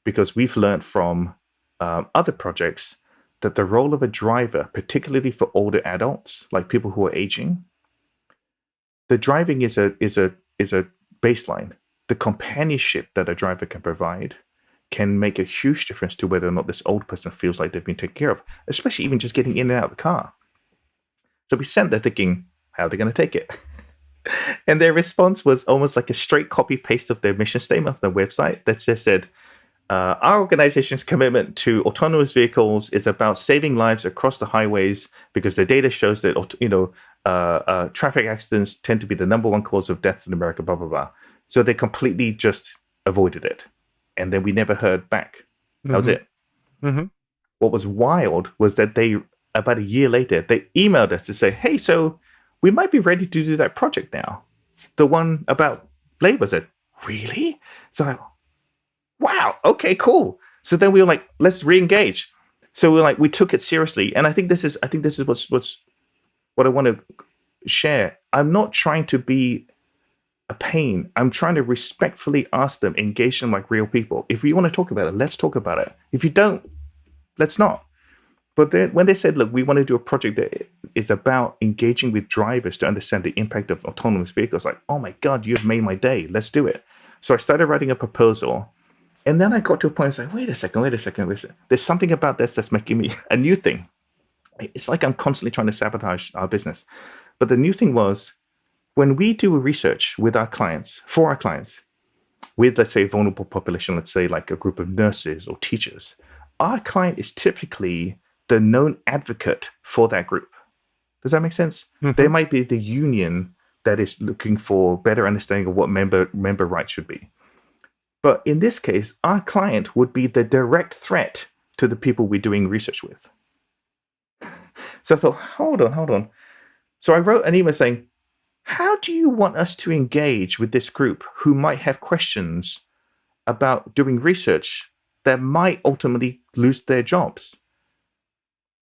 Because we've learned from other projects that the role of a driver, particularly for older adults, like people who are aging, the driving is a baseline. The companionship that a driver can provide can make a huge difference to whether or not this old person feels like they've been taken care of, especially even just getting in and out of the car. So we sent there thinking, how are they going to take it? And their response was almost like a straight copy paste of their mission statement of their website that just said, our organization's commitment to autonomous vehicles is about saving lives across the highways because the data shows that traffic accidents tend to be the number one cause of death in America, blah, blah, blah. So they completely just avoided it. And then we never heard back. That was it. Mm-hmm. What was wild was that about a year later, they emailed us to say, hey, so we might be ready to do that project now. The one about labor. Said, really? So wow, okay, cool. So then we were like, let's re-engage. So we took it seriously. And I think this is what's what I want to share. I'm not trying to be a pain. I'm trying to respectfully ask them, engage them like real people. If you want to talk about it, let's talk about it. If you don't, let's not. But then when they said, look, we want to do a project that is about engaging with drivers to understand the impact of autonomous vehicles, like, oh my God, you've made my day. Let's do it. So I started writing a proposal. And then I got to a point, I was like, wait a second. There's something about this that's making me a new thing. It's like I'm constantly trying to sabotage our business. But the new thing was, when we do research with our clients, for our clients, with, let's say, a vulnerable population, let's say like a group of nurses or teachers, our client is typically the known advocate for that group. Does that make sense? Mm-hmm. They might be the union that is looking for better understanding of what member rights should be. But in this case, our client would be the direct threat to the people we're doing research with. So I thought, hold on. So I wrote an email saying, how do you want us to engage with this group who might have questions about doing research that might ultimately lose their jobs?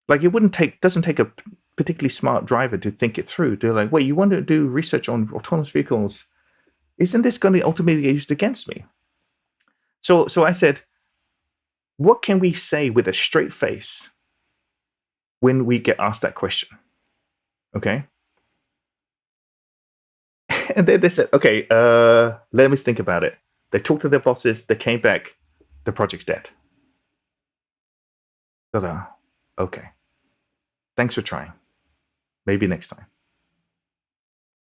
Like doesn't take a particularly smart driver to think it through. They're like, wait, you want to do research on autonomous vehicles? Isn't this going to ultimately get used against me? So I said, what can we say with a straight face when we get asked that question? Okay. And then they said, okay, let me think about it. They talked to their bosses. They came back. The project's dead. Ta-da. Okay. Thanks for trying. Maybe next time.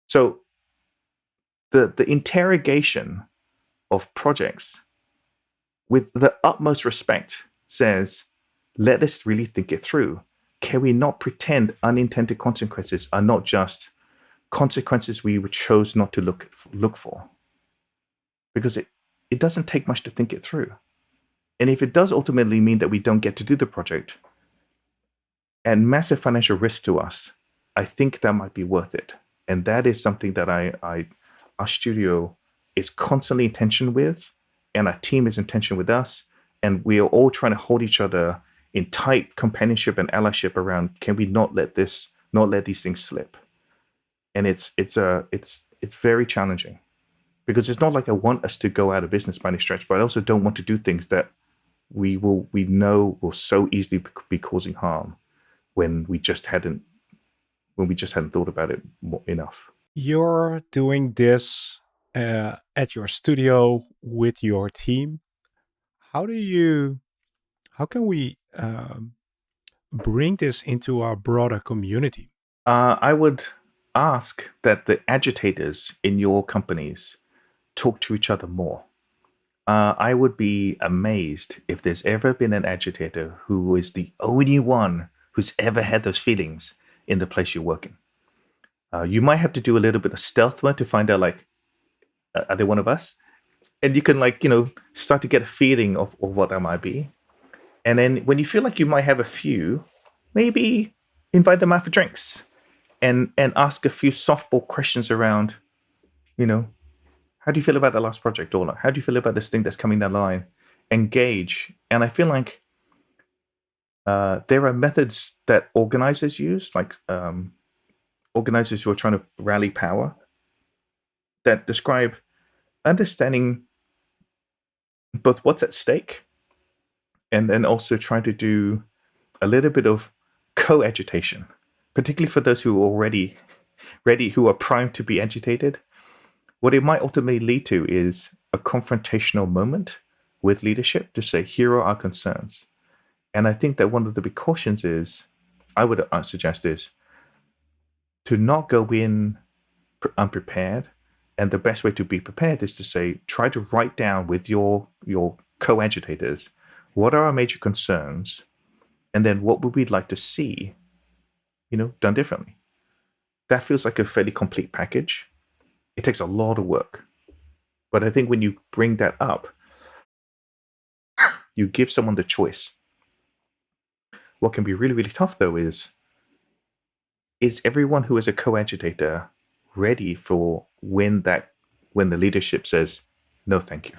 So the interrogation of projects with the utmost respect says, let us really think it through. Can we not pretend unintended consequences are not just consequences we would chose not to look for, because it doesn't take much to think it through. And if it does ultimately mean that we don't get to do the project and massive financial risk to us, I think that might be worth it. And that is something that our studio is constantly in tension with, and our team is in tension with us, and we are all trying to hold each other in tight companionship and allyship around, can we not let these things slip? And it's very challenging, because it's not like I want us to go out of business by any stretch, but I also don't want to do things that we know will so easily be causing harm when we just hadn't thought about it enough. You're doing this at your studio with your team. How do you? How can we bring this into our broader community? I would ask that the agitators in your companies talk to each other more. I would be amazed if there's ever been an agitator who is the only one who's ever had those feelings in the place you're working. You might have to do a little bit of stealth work to find out, like, are they one of us? And you can, like, start to get a feeling of what that might be. And then when you feel like you might have a few, maybe invite them out for drinks and ask a few softball questions around, you know, how do you feel about the last project, or like, how do you feel about this thing that's coming down the line? Engage. And I feel like there are methods that organizers use, like organizers who are trying to rally power, that describe understanding both what's at stake and then also trying to do a little bit of co-agitation, particularly for those who are already ready, who are primed to be agitated. What it might ultimately lead to is a confrontational moment with leadership to say, here are our concerns. And I think that one of the big cautions is, I would suggest, is to not go in unprepared. And the best way to be prepared is to say, try to write down with your co-agitators, what are our major concerns, and then what would we like to see, done differently. That feels like a fairly complete package. It takes a lot of work. But I think when you bring that up, you give someone the choice. What can be really, really tough, though, is everyone who is a co-agitator ready for when the leadership says, no, thank you?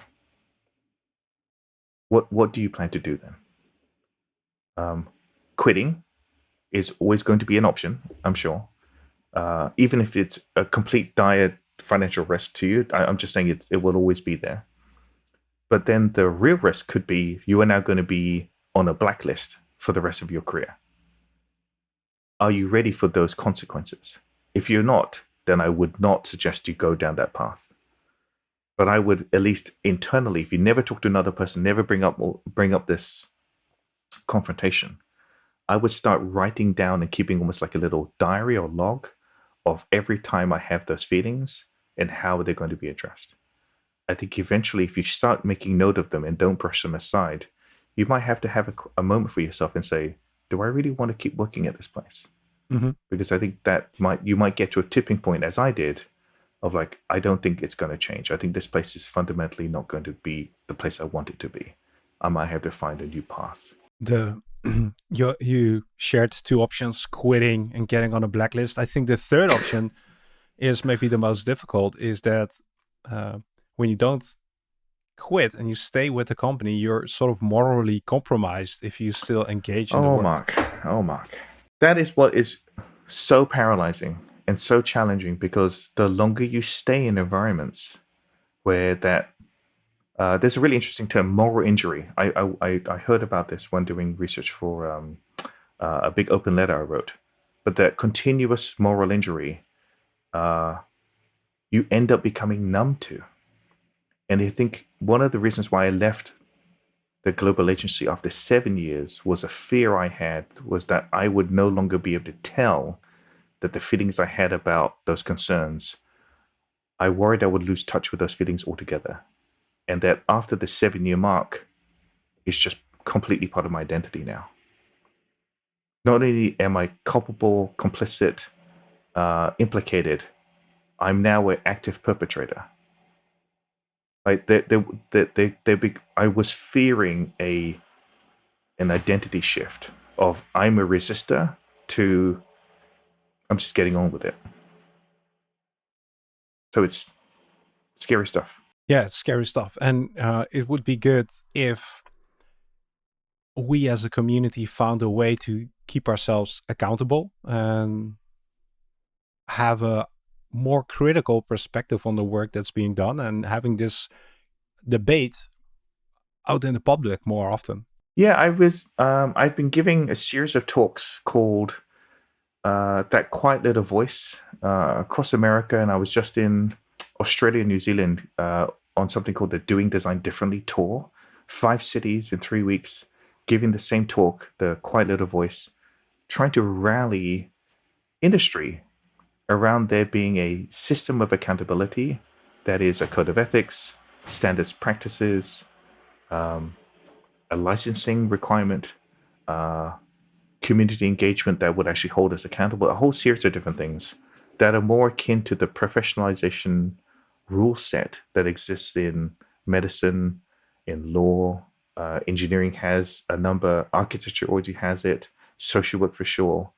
What do you plan to do then? Quitting is always going to be an option, I'm sure. Even if it's a complete dire financial risk to you, I'm just saying it will always be there. But then the real risk could be you are now going to be on a blacklist for the rest of your career. Are you ready for those consequences? If you're not, then I would not suggest you go down that path. But I would, at least internally, if you never talk to another person, never bring up this confrontation, I would start writing down and keeping almost like a little diary or log of every time I have those feelings and how they're going to be addressed. I think eventually, if you start making note of them and don't brush them aside, you might have to have a moment for yourself and say, do I really want to keep working at this place? Mm-hmm. Because I think that you might get to a tipping point, as I did, of like, I don't think it's going to change. I think this place is fundamentally not going to be the place I want it to be. I might have to find a new path. The you shared two options: quitting and getting on a blacklist. I think the third option is maybe the most difficult. Is that when you don't quit and you stay with the company, you're sort of morally compromised if you still engage in the Oh, work. Mark. That is what is so paralyzing and so challenging, because the longer you stay in environments where there's a really interesting term, moral injury. I heard about this when doing research for a big open letter I wrote. But that continuous moral injury, you end up becoming numb to. And I think one of the reasons why I left the global agency after 7 years was a fear I had, was that I would no longer be able to tell that the feelings I had about those concerns, I worried I would lose touch with those feelings altogether. And that after the 7-year mark, it's just completely part of my identity now. Not only am I culpable, complicit, implicated I'm now an active perpetrator. Like I was fearing an identity shift of I'm a resistor to I'm just getting on with it. So it's scary stuff. Yeah, it's scary stuff. And it would be good if we as a community found a way to keep ourselves accountable and have a more critical perspective on the work that's being done and having this debate out in the public more often. Yeah, I've been giving a series of talks called That Quiet Little Voice across America, and I was just in Australia and New Zealand on something called the Doing Design Differently tour. 5 cities in 3 weeks, giving the same talk, the Quiet Little Voice, trying to rally industry around there being a system of accountability that is a code of ethics, standards practices, a licensing requirement, community engagement that would actually hold us accountable, a whole series of different things that are more akin to the professionalization rule set that exists in medicine, in law. Engineering has a number, architecture already has it, social work for sure.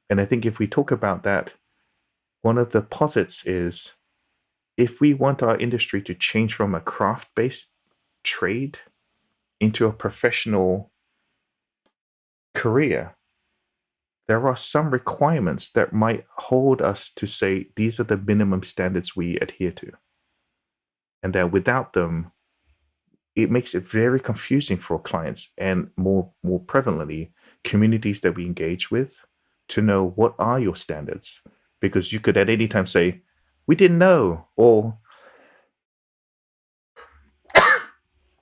And I think if we talk about that, one of the posits is if we want our industry to change from a craft based trade into a professional career, there are some requirements that might hold us to say these are the minimum standards we adhere to. And that without them, it makes it very confusing for clients and more prevalently, communities that we engage with to know what are your standards. Because you could at any time say, we didn't know, or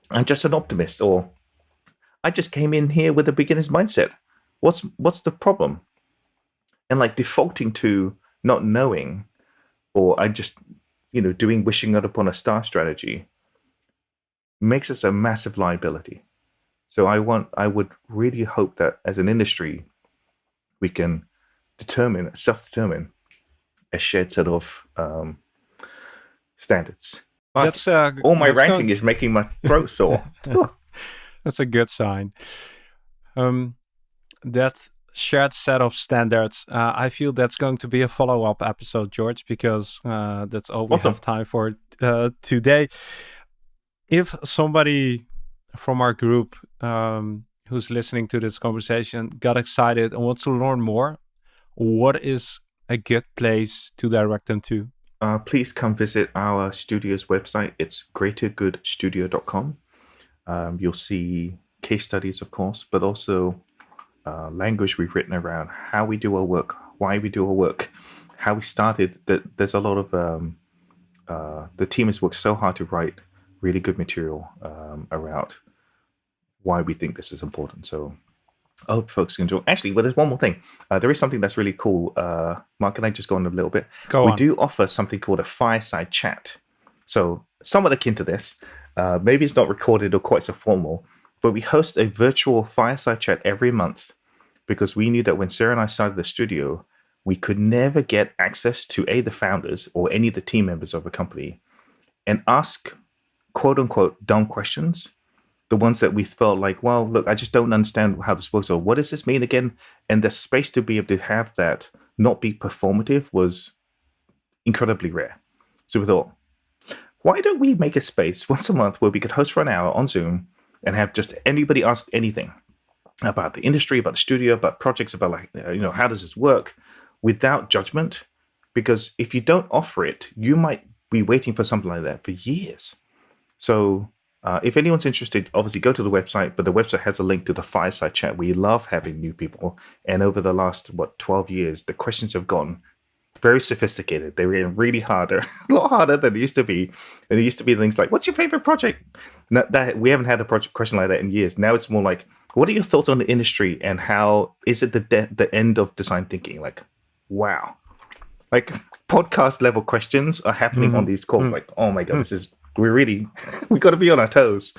I'm just an optimist, or I just came in here with a beginner's mindset. What's the problem? And like defaulting to not knowing, or I just doing wishing out upon a star strategy makes us a massive liability. So I would really hope that as an industry we can self-determine a shared set of standards. But all my ranting is making my throat sore. That's a good sign. That shared set of standards, I feel that's going to be a follow-up episode, George, because that's all we have time for today. If somebody from our group who's listening to this conversation got excited and wants to learn more, what is a good place to direct them to? Please come visit our studio's website. It's greatergoodstudio.com. You'll see case studies, of course, but also language we've written around how we do our work, why we do our work, how we started. There's a lot of the team has worked so hard to write really good material around why we think this is important. So I hope folks enjoy. Actually, well, there's one more thing. There is something that's really cool. Mark, can I just go on a little bit? Go on. We do offer something called a fireside chat. So somewhat akin to this. Maybe it's not recorded or quite so formal, but we host a virtual fireside chat every month because we knew that when Sarah and I started the studio, we could never get access to the founders or any of the team members of a company and ask quote unquote dumb questions. The ones that we felt like, well, look, I just don't understand how this works, or what does this mean again? And the space to be able to have that not be performative was incredibly rare. So we thought, why don't we make a space once a month where we could host for an hour on Zoom and have just anybody ask anything about the industry, about the studio, about projects, about how does this work without judgment? Because if you don't offer it, you might be waiting for something like that for years. So if anyone's interested, obviously go to the website, but the website has a link to the fireside chat. We love having new people. And over the last, 12 years, the questions have gone very sophisticated. They were really hard. They're a lot harder than they used to be. And it used to be things like, what's your favorite project? That we haven't had a project question like that in years. Now it's more like, what are your thoughts on the industry and how is it the end of design thinking? Like, wow. Like podcast level questions are happening on these calls. Like, oh my God, we got to be on our toes.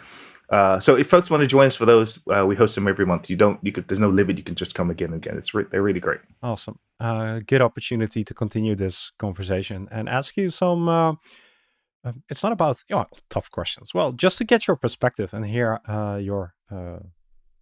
So if folks want to join us for those, we host them every month. There's no limit. You can just come again and again. They're really great. Awesome. Good opportunity to continue this conversation and ask you some. It's not about tough questions. Well, just to get your perspective and hear your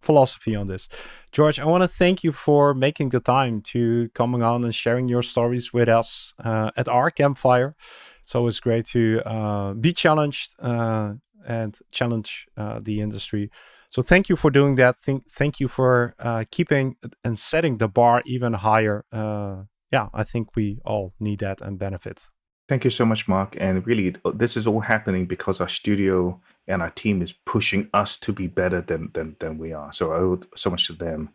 philosophy on this. George, I want to thank you for making the time to coming on and sharing your stories with us at our campfire. It's always great to be challenged and challenge the industry. So thank you for doing that. Thank you for keeping and setting the bar even higher. I think we all need that and benefit. Thank you so much, Mark. And really, this is all happening because our studio and our team is pushing us to be better than we are. So I owe so much to them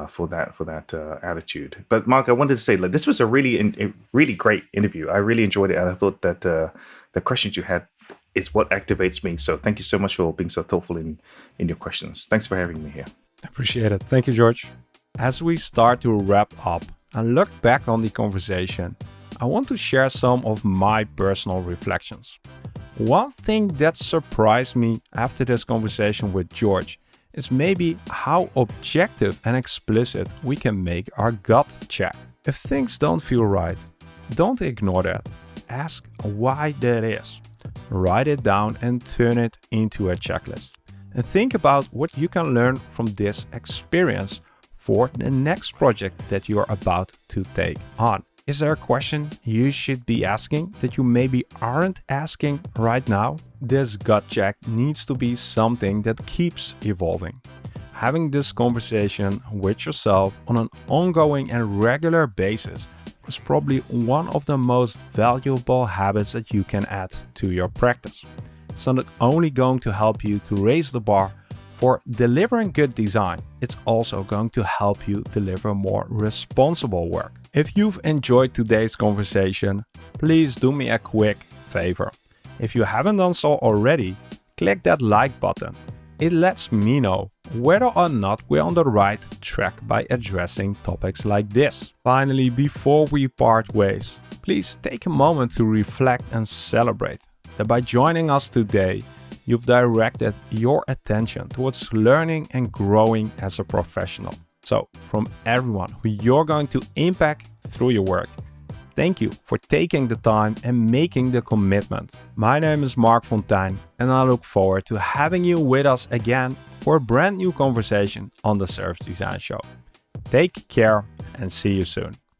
for that attitude. But Mark, I wanted to say, this was a really great interview. I really enjoyed it, and I thought that the questions you had is what activates me. So thank you so much for being so thoughtful in your questions. Thanks for having me here. Appreciate it. Thank you, George. As we start to wrap up and look back on the conversation, I want to share some of my personal reflections. One thing that surprised me after this conversation with George is maybe how objective and explicit we can make our gut check. If things don't feel right, don't ignore that. Ask why that is. Write it down and turn it into a checklist. And think about what you can learn from this experience for the next project that you're about to take on. Is there a question you should be asking that you maybe aren't asking right now? This gut check needs to be something that keeps evolving. Having this conversation with yourself on an ongoing and regular basis is probably one of the most valuable habits that you can add to your practice. It's not only going to help you to raise the bar for delivering good design, it's also going to help you deliver more responsible work. If you've enjoyed today's conversation, please do me a quick favor. If you haven't done so already, click that like button. It lets me know whether or not we're on the right track by addressing topics like this. Finally, before we part ways, please take a moment to reflect and celebrate that by joining us today, you've directed your attention towards learning and growing as a professional. So, from everyone who you're going to impact through your work, thank you for taking the time and making the commitment. My name is Mark Fontein, and I look forward to having you with us again for a brand new conversation on the Service Design Show. Take care and see you soon.